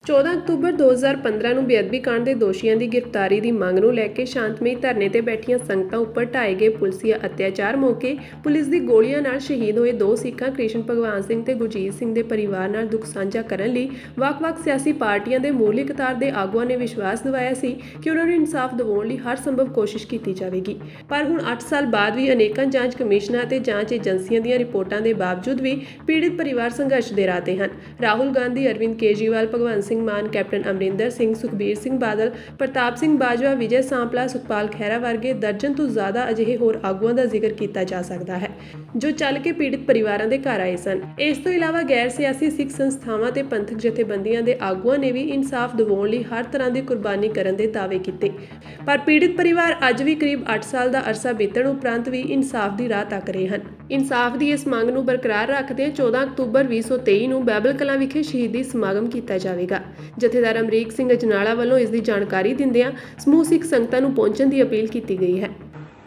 14 October 2015 ਨੂੰ ਬੇਅਦਬੀ ਕਾਂਡ ਦੇ ਦੋਸ਼ੀਆਂ ਦੀ ਗ੍ਰਿਫਤਾਰੀ ਦੀ ਮੰਗ ਨੂੰ ਲੈ ਕੇ ਸ਼ਾਂਤਮਈ ਧਰਨੇ ਤੇ ਬੈਠੀਆਂ ਸੰਗਤਾਂ ਉੱਪਰ ਢਾਏ ਗਏ ਪੁਲਿਸੀਆ ਅਤਿਆਚਾਰ ਮੌਕੇ ਪੁਲਿਸ ਦੀ ਗੋਲੀਆਂ ਨਾਲ ਸ਼ਹੀਦ ਹੋਏ ਦੋ ਸਿੱਖਾਂ ਕ੍ਰਿਸ਼ਨ ਭਗਵਾਨ ਸਿੰਘ ਤੇ ਗੁਰਜੀਤ ਸਿੰਘ ਦੇ ਪਰਿਵਾਰ ਨਾਲ ਦੁੱਖ ਸਾਂਝਾ ਕਰਨ ਲਈ ਵੱਖ-ਵੱਖ ਸਿਆਸੀ ਪਾਰਟੀਆਂ ਦੇ ਮੂਹਰਲੀ ਕਤਾਰ ਦੇ ਆਗੂਆਂ ਨੇ ਵਿਸ਼ਵਾਸ ਦਿਵਾਇਆ ਸੀ ਕਿ ਉਹਨਾਂ ਨੂੰ ਇਨਸਾਫ ਦਿਵਾਉਣ ਲਈ ਹਰ ਸੰਭਵ ਕੋਸ਼ਿਸ਼ ਕੀਤੀ ਜਾਵੇਗੀ। ਪਰ ਹੁਣ 8 ਸਾਲ ਬਾਅਦ ਵੀ ਅਨੇਕਾਂ ਜਾਂਚ ਕਮਿਸ਼ਨਾਂ ਅਤੇ ਜਾਂਚ ਏਜੰਸੀਆਂ ਦੀਆਂ ਰਿਪੋਰਟਾਂ ਦੇ ਬਾਵਜੂਦ ਵੀ ਪੀੜਿਤ ਪਰਿਵਾਰ ਸੰਘਰਸ਼ ਦੇ ਰਾਹ ਤੇ ਹਨ। ਰਾਹੁਲ ਗਾਂਧੀ, ਅਰਵਿੰਦ ਕੇਜਰੀਵਾਲ, ਭਗਵੰਤ ਸਿੰਘ ਮਾਨ, ਕੈਪਟਨ ਅਮਰਿੰਦਰ ਸਿੰਘ, ਸੁਖਬੀਰ ਸਿੰਘ ਬਾਦਲ, ਪ੍ਰਤਾਪ ਸਿੰਘ ਬਾਜਵਾ, ਵਿਜੇ ਸਾਂਪਲਾ, ਸੁਖਪਾਲ ਖਹਿਰਾ ਵਰਗੇ ਦਰਜਨ ਤੋਂ ਜ਼ਿਆਦਾ ਅਜਿਹੇ ਹੋਰ ਆਗੂਆਂ ਦਾ ਜ਼ਿਕਰ ਕੀਤਾ ਜਾ ਸਕਦਾ ਹੈ ਜੋ ਚੱਲ ਕੇ ਪੀੜਿਤ ਪਰਿਵਾਰਾਂ ਦੇ ਘਰ ਆਏ ਸਨ। ਇਸ ਤੋਂ ਇਲਾਵਾ ਗੈਰ ਸਿਆਸੀ ਸਿੱਖ ਸੰਸਥਾਵਾਂ ਤੇ ਪੰਥਕ ਜਥੇਬੰਦੀਆਂ ਦੇ ਆਗੂਆਂ ਨੇ ਵੀ ਇਨਸਾਫ ਦਿਵਾਉਣ ਲਈ ਹਰ ਤਰ੍ਹਾਂ ਦੀ ਕੁਰਬਾਨੀ ਕਰਨ ਦੇ ਦਾਅਵੇ ਕੀਤੇ। ਪਰ ਪੀੜਿਤ ਪਰਿਵਾਰ ਅੱਜ ਵੀ ਕਰੀਬ 8 ਸਾਲ ਦਾ ਅਰਸਾ ਬੀਤਣ ਉਪਰੰਤ ਵੀ ਇਨਸਾਫ ਦੀ ਰਾਹ ਤੱਕ ਰਹੇ ਹਨ। ਇਨਸਾਫ ਦੀ ਇਸ ਮੰਗ ਨੂੰ ਬਰਕਰਾਰ ਰੱਖਦਿਆਂ 14 ਅਕਤੂਬਰ 2023 ਨੂੰ ਬਾਬਲ ਕਲਾਂ ਵਿਖੇ ਸ਼ਹੀਦੀ ਸਮਾਗਮ ਕੀਤਾ ਜਾਵੇਗਾ। ਜਥੇਦਾਰ ਅਮਰੀਕ ਸਿੰਘ ਅਜਨਾਲਾ ਵੱਲੋਂ ਇਸ ਦੀ ਜਾਣਕਾਰੀ ਦਿੰਦਿਆਂ ਸਮੂਹ ਸਿੱਖ ਸੰਗਤਾਂ ਨੂੰ ਪਹੁੰਚਣ ਦੀ ਅਪੀਲ ਕੀਤੀ ਗਈ ਹੈ।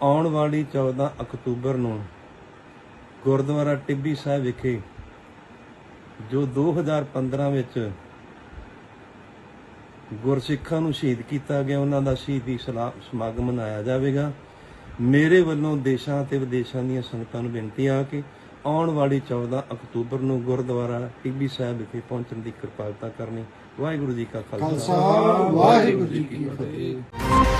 ਆਉਣ ਵਾਲੀ 14 ਅਕਤੂਬਰ ਨੂੰ ਗੁਰਦੁਆਰਾ ਟਿੱਬੀ ਸਾਹਿਬ ਵਿਖੇ ਜੋ 2015 ਵਿੱਚ ਗੁਰਸਿੱਖਾਂ ਨੂੰ ਸ਼ਹੀਦ ਕੀਤਾ ਗਿਆ, ਉਹਨਾਂ ਦਾ ਸ਼ਹੀਦੀ ਸਮਾਗਮ ਮਨਾਇਆ ਜਾਵੇਗਾ। ਮੇਰੇ ਵੱਲੋਂ ਦੇਸ਼ਾਂ ਤੇ ਵਿਦੇਸ਼ਾਂ ਦੀਆਂ ਸੰਗਤਾਂ ਨੂੰ ਬੇਨਤੀ ਆ ਕਿ ਆਉਣ ਵਾਲੀ 14 ਅਕਤੂਬਰ ਨੂੰ ਗੁਰਦੁਆਰਾ ਟਿੱਬੀ ਸਾਹਿਬ ਵਿਖੇ ਪਹੁੰਚਣ ਦੀ ਕਿਰਪਾਲਤਾ ਕਰਨੀ। ਵਾਹਿਗੁਰੂ ਜੀ ਕਾ ਖਾਲਸਾ, ਵਾਹਿਗੁਰੂ ਜੀ ਕੀ ਫਤਿਹ।